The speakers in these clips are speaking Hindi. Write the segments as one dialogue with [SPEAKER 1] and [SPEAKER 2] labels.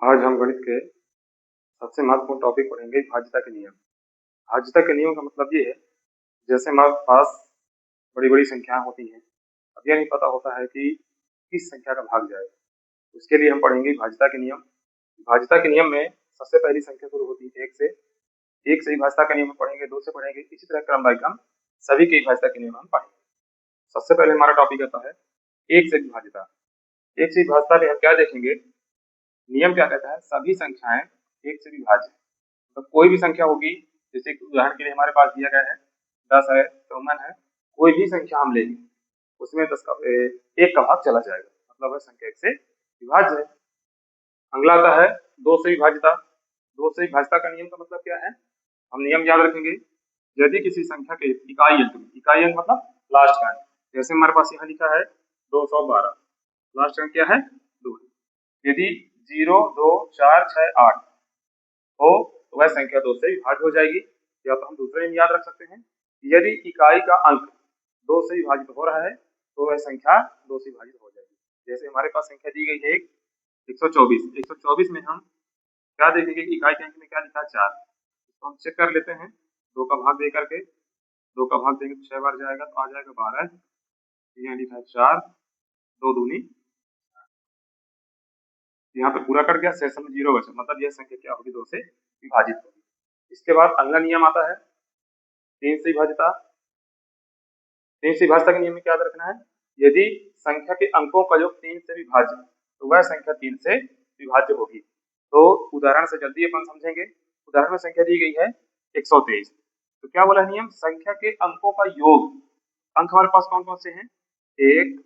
[SPEAKER 1] आज हम गणित के सबसे महत्वपूर्ण टॉपिक पढ़ेंगे भाज्यता के नियम। भाज्यता के नियम का मतलब ये है, जैसे हमारे पास बड़ी बड़ी संख्याएं होती हैं, अब यह नहीं पता होता है कि किस संख्या का भाग जाए। उसके लिए हम पढ़ेंगे भाज्यता के नियम। भाज्यता के नियम में सबसे पहली संख्या शुरू होती है एक से। एक से ही भाज्यता का नियम हम पढ़ेंगे, दो से पढ़ेंगे, इसी तरह क्रम बाय क्रम सभी के भाज्यता के नियम हम पढ़ेंगे। सबसे पहले हमारा टॉपिक आता है एक से विभाज्यता। एक से विभाज्यता में हम क्या देखेंगे, नियम क्या कहता है, सभी संख्याएं एक से विभाज्य है। तो कोई भी संख्या होगी, जैसे उदाहरण के लिए हमारे पास दिया गया है 10 है, 54 है, कोई भी संख्या हम लेंगे उसमें 10 का एक का भाग चला जाएगा, मतलब है संख्या एक से विभाज्य है। अगला आता है दो से विभाज्यता। दो से विभाज्यता का नियम का मतलब क्या है, हम नियम याद रखेंगे, यदि किसी संख्या के इकाई अंक मतलब लास्ट का अंक, जैसे हमारे पास यहाँ लिखा है 212, लास्ट अंक क्या है 2 है। यदि 0 2 4 6 8 हो तो वह संख्या दो से विभाज्य हो जाएगी। या तो हम दूसरे में याद रख सकते हैं, यदि इकाई का अंक दो से विभाजित हो रहा है तो वह संख्या दो से विभाजित हो जाएगी। जैसे हमारे पास संख्या दी गई है 124। 124 में हम क्या देखेंगे कि इकाई के अंक में क्या लिखा है 4, तो हम चेक कर लेते हैं, दो का भाग दे करके, दो का भाग देंगे तो 6 बार जाएगा तो आ जाएगा 12। यहाँ लिखा है 4, दो दूनी, यहाँ पे पूरा कट गया, शेष में 0 बचा, मतलब यह संख्या क्या होगी, दो से विभाजित होगी। इसके बाद अगला नियम आता है तीन से विभाज्यता। तीन से विभाज्यता के नियम में क्या याद रखना है, यदि संख्या के अंकों का योग 3 से विभाज्य तो वह संख्या 3 से विभाज्य होगी। तो उदाहरण से जल्दी अपन समझेंगे। उदाहरण में संख्या दी गई है 123, तो क्या बोला नियम, संख्या के अंकों का योग, अंक हमारे पास कौन कौन से हैं, 1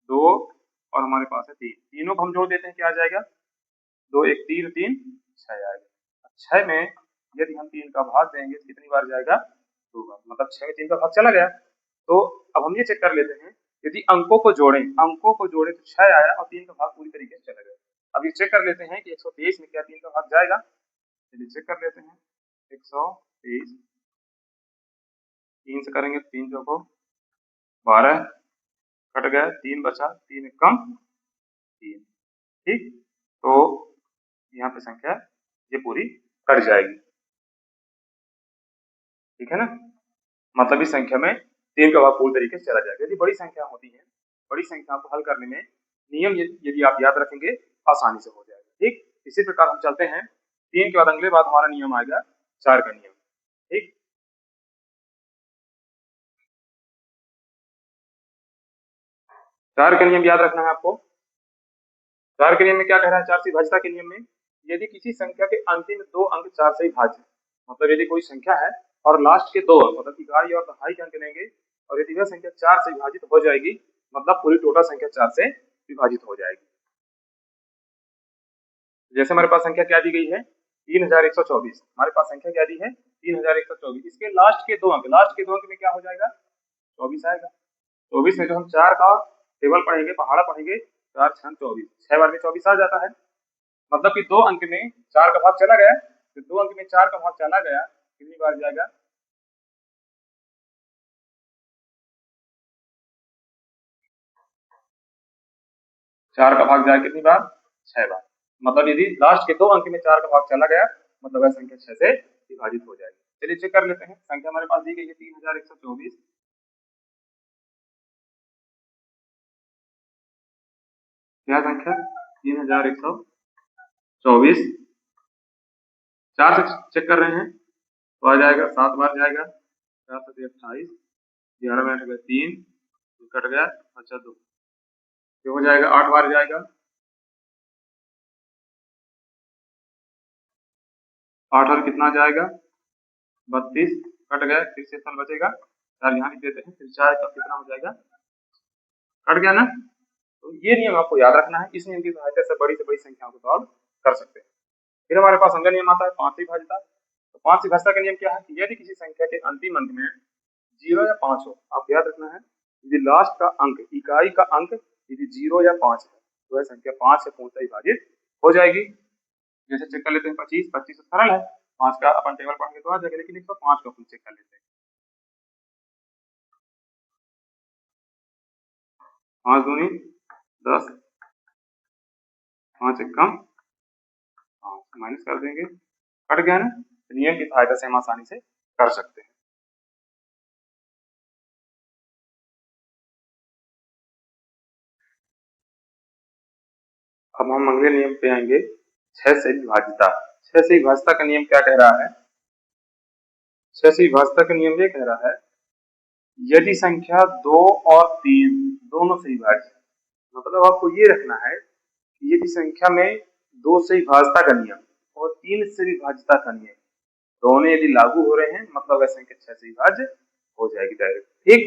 [SPEAKER 1] 2 और हमारे पास है 3, तीनों को हम जोड़ देते हैं, क्या आ जाएगा, 2 1 3 3 6 आएगा। 6 में यदि हम 3 का भाग देंगे तो कितनी बार जाएगा, 2 बार, मतलब 6 में 3 का भाग चला गया। तो अब हम ये चेक कर लेते हैं, यदि अंकों को जोड़े तो 6 आया और 3 का भाग पूरी तरीके से चला गया। अब ये चेक कर लेते हैं कि 123 में क्या 3 का भाग जाएगा, चलिए चेक कर लेते हैं। 123 3 से करेंगे तो 3 चौको 12, कट गया, 3 बचा, 3 एक कम 3, ठीक। तो यहाँ पे संख्या ये पूरी कट जाएगी, ठीक है ना, मतलब इस संख्या में 3 का भाग पूरी तरीके से चला जाएगा। यदि बड़ी संख्या होती है, बड़ी संख्या को हल करने में नियम यदि आप याद रखेंगे आसानी से हो जाएगा, ठीक। इसी प्रकार हम चलते हैं, 3 के बाद अगले बात हमारा नियम आएगा 4 का नियम, ठीक। 4 का नियम याद रखना है आपको। 4 के नियम में क्या कह रहा है, 4 से विभाज्यता के नियम में, यदि किसी संख्या के अंतिम 2 अंक 4 से विभाज्य, मतलब यदि कोई संख्या है और लास्ट के 2 अंक, मतलब इकाई और दहाई के अंक लेंगे, और यदि वह संख्या 4 से विभाजित हो जाएगी, मतलब पूरी टोटल संख्या 4 से विभाजित हो जाएगी। जैसे हमारे पास संख्या क्या दी गई है 3124, हमारे पास संख्या क्या दी है 3124, इसके लास्ट के दो अंक में क्या हो जाएगा, 24 आएगा। 24 में जो हम 4 का टेबल पढ़ेंगे, पहाड़ा पढ़ेंगे, 4 6 24, 6 बार में 24 आ जाता है, मतलब कि 2 अंक में 4 का भाग चला गया, तो 2 अंक में 4 का भाग चला गया, कितनी बार जाएगा, 4 का भाग जाए कितनी बार, 6 बार। मतलब यदि लास्ट के 2 अंक में 4 का भाग चला गया, मतलब वह संख्या 6 से विभाजित हो जाएगी। चलिए चेक कर लेते हैं, संख्या हमारे पास दी गई है 3124, क्या संख्या 3124, 4 से चेक कर रहे हैं तो आ जाएगा 7 बार जाएगा, 4 से 28, 11 में 8 गए 3, कट गया, अच्छा 2, ये हो जाएगा 8 बार जाएगा, 8 और कितना जाएगा 32, कट गया, फिर से फल बचेगा, 4 यहाँ लिख देते हैं, फिर 4 का कितना हो जाएगा, कट गया ना। तो ये नियम आपको याद रखना है, इस नियम की सहायता से बड़ी संख्याओं को सॉल्व कर सकते हैं। फिर हमारे पास अगला नियम आता है 5 से विभाज्यता। तो 5 से विभाज्यता का नियम क्या है कि यदि किसी संख्या के अंतिम अंक में 0 या 5 हो, आप याद रखना है, यदि लास्ट का अंक, इकाई का अंक यदि 0 या 5 है तो वह संख्या 5 से पूर्णतः विभाजित हो जाएगी। जैसे चेक कर लेते हैं 25, 25 तो सरल है, 5 का अपन टेबल पढ़ेंगे तो आ जाएगा, लेकिन 105 का अपन चेक कर लेते हैं। 5 दूनी 10, 5 एक कम माइनस कर देंगे, कट गया ना। नियम की सहायता से हम आसानी से कर सकते हैं। अब हम अगले नियम पे आएंगे, 6 से विभाज्यता। 6 से विभाज्यता का नियम क्या कह रहा है? 6 से विभाज्यता का नियम ये कह रहा है, यदि संख्या 2 और 3 दोनों से विभाज्य, मतलब आपको ये रखना है कि यदि संख्या में 2 से विभाज्यता का नियम और 3 से विभाज्यता का नियम दोनों यदि लागू हो रहे हैं, मतलब वह संख्या 6 से विभाज्य हो जाएगी डायरेक्ट। ठीक,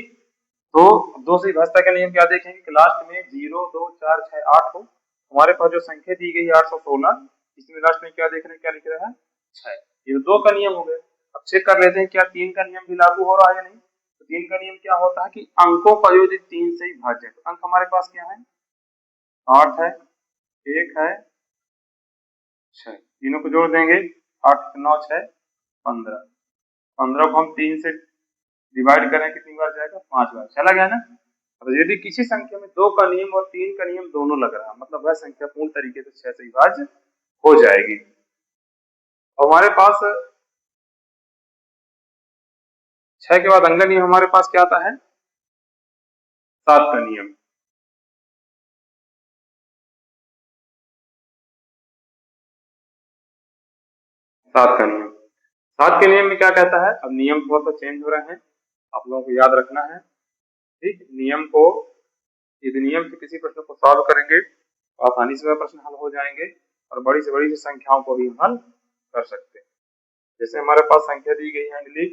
[SPEAKER 1] तो 2 से विभाज्यता का नियम क्या देखेंगे कि लास्ट में 0, 2, 4, 6, 8 हो। हमारे पास जो संख्या दी गई है 816, इसमें लास्ट में क्या देख रहे हैं, क्या लिख रहा है, 6। ये 2 का नियम हो गया। अब चेक कर लेते हैं क्या 3 का नियम भी लागू हो रहा है या नहीं। तो 3 का नियम क्या होता है कि अंकों का योग 3 से विभाज्य है। तो अंक हमारे पास क्या है, 8 है, 1 है, 6, तीनों को जोड़ देंगे, 8, 9, 6, 15। 15 को हम 3 से डिवाइड करें कितनी बार जाएगा, 5 बार। चला गया ना। तो यदि किसी संख्या में 2 का नियम और 3 का नियम दोनों लग रहा है, मतलब वह संख्या पूर्ण तरीके से 6 से विभाज्य हो जाएगी। हमारे पास 6 के बाद अंग नियम हमारे पास क्या आता है, 7 का नियम। 7 का नियम, 7 के नियम में क्या कहता है, अब नियम थोड़ा सा चेंज हो रहे हैं, आप लोगों को याद रखना है। ठीक, नियम को, यदि नियम से किसी प्रश्न को सॉल्व करेंगे तो आसानी से वह प्रश्न हल हो जाएंगे और बड़ी से बड़ी संख्याओं को भी हल कर सकते हैं। जैसे हमारे पास संख्या दी गई है अगली,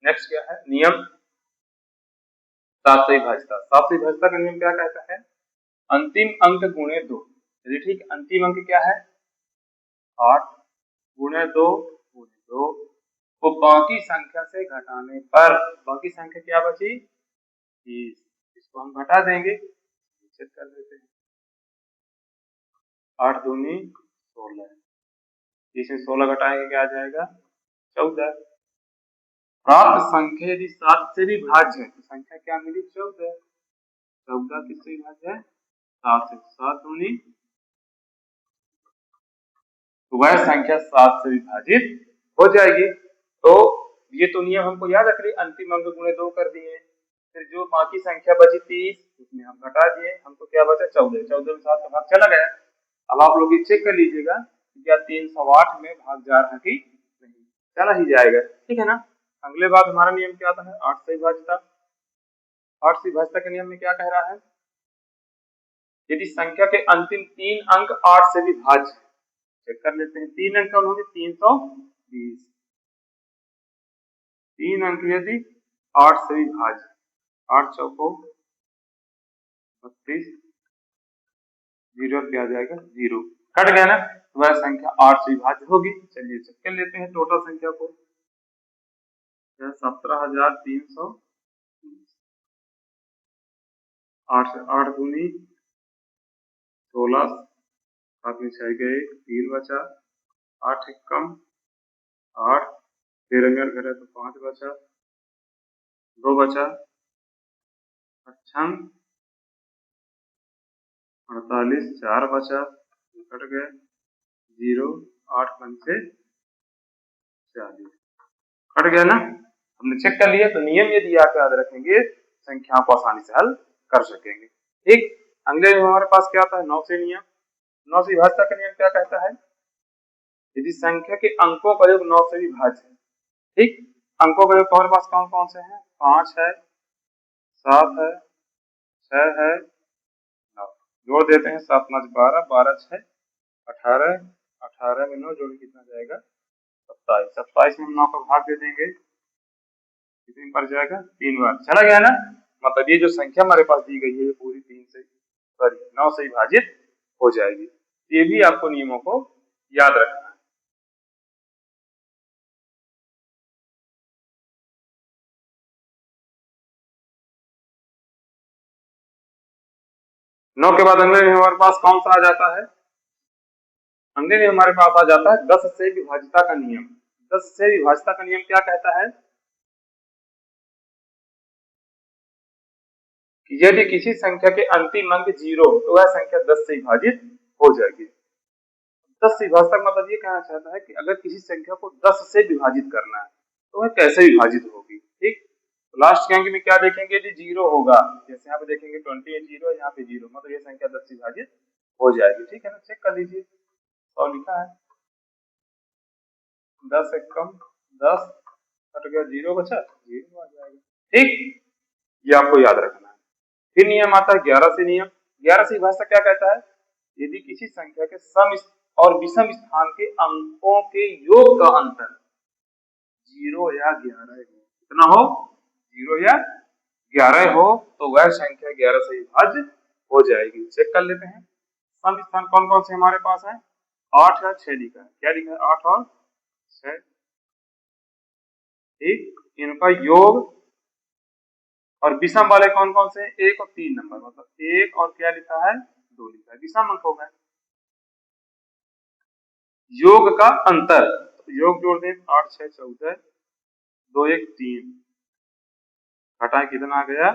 [SPEAKER 1] नेक्स्ट क्या है नियम, 7 से विभाज्यता। 7 से विभाज्यता का नियम क्या कहता है, अंतिम अंक गुणे 2। यदि ठीक, अंतिम अंक क्या है, 8 गुणे 2 गुणे 2 को बाकी संख्या से घटाने पर बाकी संख्या क्या बची, 30। इसको हम घटा देंगे, चेक कर लेते हैं, 8 दूनी 16, इसमें 16 घटाएंगे क्या आ जाएगा, 14। प्राप्त संख्या यदि 7 से भी भाज्य है तो संख्या क्या मिली, 14। 14 किससे विभाज्य है, 7 से। 7 दूनी, तो वह संख्या 7 से विभाजित हो जाएगी। तो ये तो नियम हमको याद रख रही, अंतिम अंक गुणे 2 कर दिए, फिर जो बाकी संख्या बची 30 उसमें हम घटा दिए, हमको क्या बचा, 14। 14 में 7 का भाग चला गया। अब आप लोग ये चेक कर लीजिएगा क्या 308 में भाग जा रहा कि नहीं, चला ही जाएगा। ठीक है ना। अगले बात हमारा नियम क्या आता है, 8 से विभाज्यता। 8 से विभाज्यता के नियम में क्या कह रहा है, यदि संख्या के अंतिम 3 अंक 8 से विभाज्य, चेक कर लेते हैं, 3 अंक कौन होंगे, 320। 3 अंक यदि 8 से विभाज्य, 8 चौको 32, 0 क्या आ जाएगा, 0, कट गया ना। तो वह संख्या 8 से विभाज्य होगी। चलिए चेक कर लेते हैं टोटल संख्या को, 17,300। 8 से 8 दूनी 16, 7 में 6 गए, 3 बचा, 8 एक कम 8, 13 में घर है तो 5 बचा, 2 बचा, 58, 48, 4 बचा, कट गए, 0, 8 पंचे 40, कट गया ना। हमने चेक कर लिया। तो नियम यदि आप याद रखेंगे संख्याओं को आसानी से हल कर सकेंगे। ठीक, अगले हमारे पास क्या आता है, 9 से नियम। 9 से विभाज्यता का नियम क्या कहता है, यदि संख्या के अंकों का योग 9 से विभाज्य है। ठीक, अंकों का योग हमारे पास कौन कौन से हैं, 5 है, 7 है, 6 है, 9। जोड़ देते हैं, 7 5 12, 12 6 18, 18 में 9 जोड़ कितना जाएगा, 27। 27 में हम 9 का भाग दे देंगे, कितनी बार जाएगा, 3 बार। चला गया ना। मतलब ये जो संख्या हमारे पास दी गई है ये पूरी 9 से विभाजित हो जाएगी। ये भी आपको नियमों को याद रखना है। 9 के बाद अंग्रेजी हमारे पास कौन सा आ जाता है, अंग्रेजी हमारे पास आ जाता है 10 से विभाज्यता का नियम। 10 से विभाज्यता का नियम क्या कहता है कि यदि किसी संख्या के अंतिम अंक 0 तो वह संख्या 10 से विभाजित हो जाएगी। 10 से विभाजक मतलब ये कहना चाहता है कि अगर किसी संख्या को 10 से विभाजित करना है तो वह कैसे विभाजित होगी। ठीक, तो लास्ट के अंक में क्या देखेंगे, यदि जीरो होगा, जैसे यहाँ पे देखेंगे 20 जीरो, यहाँ पे जीरो, मतलब ये संख्या 10 से विभाजित हो जाएगी। ठीक है ना, चेक कर लीजिए, और लिखा है 10 एक कम 10 कट गया, जीरो बचा, जीरो आ जाएगा। ठीक, ये आपको याद रखना है। फिर नियम आता है 11 से नियम। 11 से विभाजक क्या कहता है, यदि किसी संख्या के सम और विषम स्थान के अंकों के योग का अंतर 0 या 11 हो, कितना हो, 0 या 11 हो, तो वह संख्या 11 से विभाज्य हो जाएगी। चेक कर लेते हैं, सम स्थान कौन कौन से हमारे पास है, 8 या 6 लिखा है, क्या लिखा है, 8 और 6। ठीक, इनका योग और विषम वाले कौन कौन से, 1 और 3 नंबर, मतलब 1 और क्या लिखा है, 2 लिखा है, विषम अंक हो गए। योग का अंतर, तो योग जोड़ दें, 8 6 14, 2 1 3, घटाएं कितना आ गया,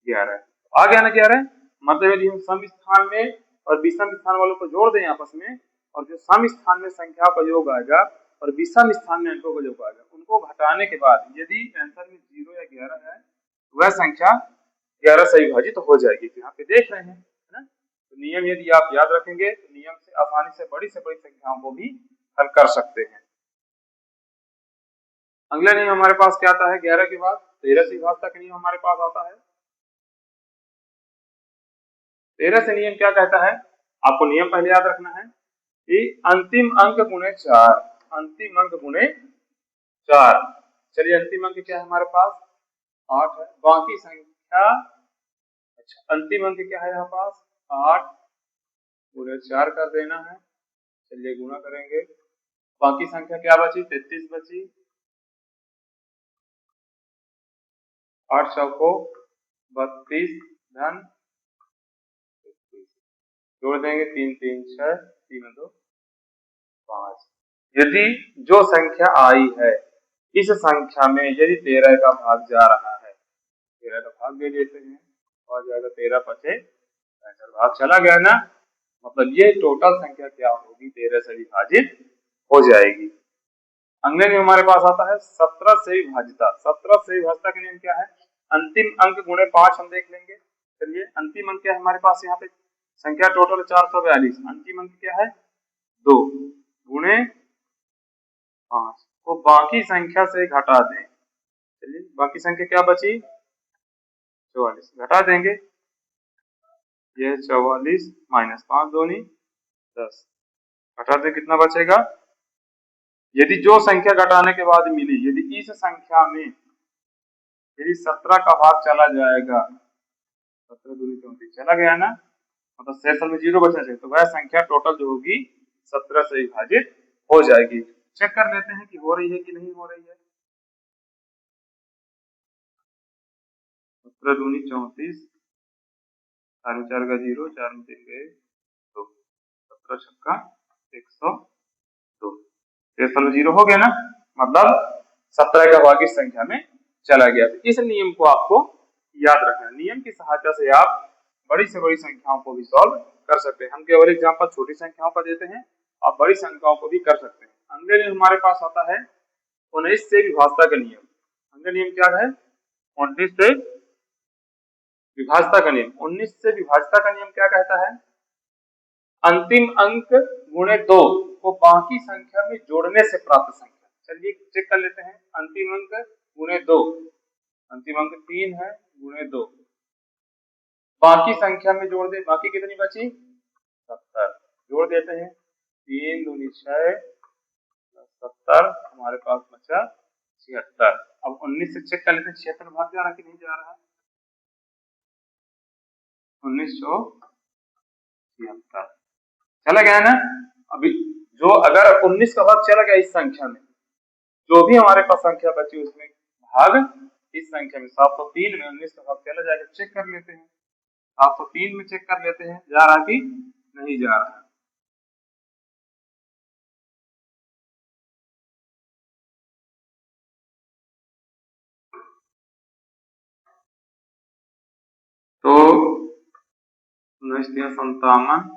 [SPEAKER 1] 11 आ गया ना, 11। मतलब यदि हम सम स्थान में और विषम स्थान वालों को जोड़ दें आपस में, और जो सम स्थान में संख्या का योग आएगा और विषम स्थान में अंकों का योग आएगा, उनको घटाने के बाद यदि आंसर में 0 या 11 है, वह संख्या 11 से विभाजित हो जाएगी। तो यहाँ पे देख रहे हैं, है ना। तो नियम यदि आप याद रखेंगे तो नियम से आसानी से बड़ी संख्याओं को भी हल कर सकते हैं। अगला नियम हमारे पास क्या आता है, 11 के बाद 13 से विभाजक नियम हमारे पास आता है। 13 से नियम क्या कहता है, आपको नियम पहले याद रखना है कि अंतिम अंक गुणे 4, अंतिम अंक गुणे 4। चलिए, अंतिम अंक क्या है हमारे पास, 8 है, बाकी संख्या, अच्छा अंतिम अंक क्या है यहाँ पास, 8 गुणे 4 कर देना है। चलिए गुणा करेंगे, बाकी संख्या क्या बची, 33 बची, 8 चौको 32 धन 33, जोड़ देंगे 3 3 6, 3 2 5। यदि जो संख्या आई है इस संख्या में यदि 13 का भाग जा रहा है, 13 का भाग दे देते हैं, और जाएगा 13 पचे 65, भाग चला गया ना, मतलब ये टोटल संख्या क्या होगी, 13 से विभाजित हो जाएगी। अगले नियम हमारे पास आता है 17 से विभाजिता। 17 से विभाजिता का नियम क्या है, अंतिम अंक गुणे 5 हम देख लेंगे। चलिए, अंतिम अंक क्या है हमारे पास, यहाँ पे संख्या टोटल 442, अंतिम अंक क्या है 2 गुणे 5 को बाकी संख्या से घटा दें। चलिए, बाकी संख्या क्या बची, 44, घटा देंगे, ये 44 माइनस 5 दूनी 10, घटा दें, कितना बचेगा, यदि जो संख्या घटाने के बाद मिली, यदि इस संख्या में यदि 17 का भाग चला जाएगा, 17 दूनी 34 चला गया ना, मतलब शेष में 0 बचना चाहिए, तो वह संख्या टोटल जो होगी 17 से विभाजित हो जाएगी। चेक कर लेते हैं कि हो रही है कि नहीं हो रही है। 17 दूनी 34, 4 में 4 का 0, 4 में 3 गए 2, 17 छक्का 102, शेष में 0 हो गया ना, मतलब 17 का भाग इस संख्या में चला गया। तो इस नियम को आपको याद रखना है, नियम की सहायता से आप बड़ी से बड़ी संख्याओं को भी सॉल्व कर सकते हैं। हम केवल एग्जांपल छोटी संख्याओं का देते हैं, आप बड़ी संख्याओं को भी कर सकते हैं। अगले नियम हमारे पास आता है 19 से विभाजता का नियम। अगले नियम क्या है, 19 से विभाजता का नियम। 19 से विभाजता का नियम क्या कहता है, अंतिम अंक गुणे 2 को बाकी संख्या में जोड़ने से प्राप्त संख्या। चलिए चेक कर लेते हैं, अंतिम अंक गुणे 2, अंतिम अंक 3 है गुणे 2, बाकी संख्या में जोड़ दे, बाकी कितनी बची 70, जोड़ देते हैं, 3 दूनी 6 70, हमारे पास बचा 76। अब 19 से चेक कर लेते हैं 76 भाग जा रहा कि नहीं जा रहा, 1976 चला गया ना। अभी जो अगर 19 का भाग चला गया इस संख्या में, जो भी हमारे पास संख्या बची उसमें भाग इस संख्या में 703 में 19 का भाग चला जाएगा। चेक कर लेते हैं, 703 में चेक कर लेते हैं जा रहा कि नहीं जा रहा। तो 19 57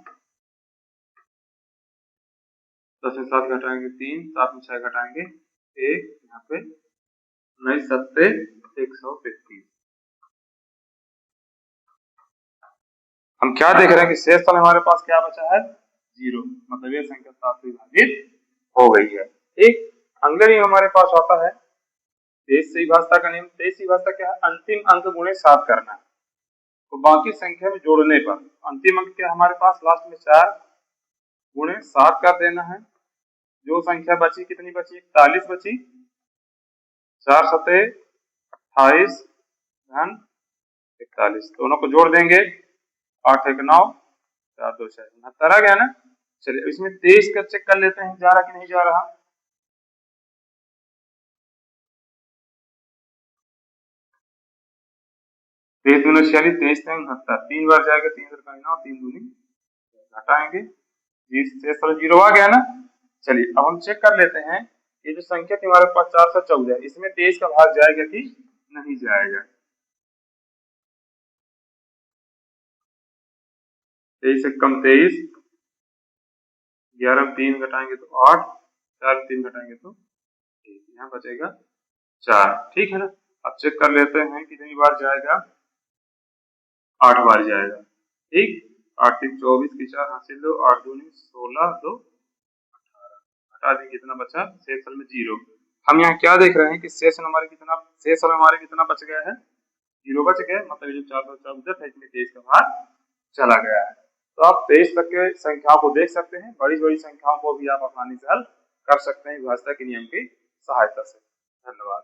[SPEAKER 1] 10 में 7 घटाएंगे 3, 7 में 6 घटाएंगे 1, यहाँ पे 19 सत्ते 125। हम क्या देख रहे हैं कि शेषफल हमारे पास क्या बचा है 0, मतलब ये संख्या 7 से विभाजित हो गई है। एक अगला नियम हमारे पास आता है 23 से विभाजता का नियम। 23 से विभाजता क्या है, अंतिम अंक गुणे 7 करना है, तो बाकी संख्या में जोड़ने पर अंतिम अंक क्या हमारे पास लास्ट में 4 गुणे 7 कर देना है। जो संख्या बची कितनी बची 41 बची, 4 सते 28 धन 41, दोनों को जोड़ देंगे 8 1 9 4 2 6 69 आ गया ना। चलिए इसमें 23 का चेक कर लेते हैं जा रहा कि नहीं जा रहा। 23 दूनी 46, 23 69, 3 बार जाएगा 3 का 9, 3 दूनी घटाएंगे 20 0 आ गया ना। चलिए अब हम चेक कर लेते हैं ये जो संख्या थी हमारे पास 414, इसमें 23 का भाग जाएगा कि नहीं जाएगा। 23 से कम 23, 11 में 3 घटाएंगे तो 8, 4 में 3 घटाएंगे तो 1, यहाँ बचेगा 4, ठीक है ना। अब चेक कर लेते हैं कितनी बार जाएगा, 8 बार जाएगा, ठीक। 8 3 24 की 4 हासिल लो, 8 दूनी 16 2 18, हटा देंगे कितना बचा शेषफल में 0। हम यहाँ क्या देख रहे हैं कि शेषफल हमारे कितना बच गया है 0 बच गया, मतलब ये जो 414 है इसमें 23 का भाग चला गया है। तो आप 23 तक के संख्याओं को देख सकते हैं, बड़ी बड़ी संख्याओं को भी आप आसानी से हल कर सकते हैं विभाजता के नियम की सहायता से। धन्यवाद।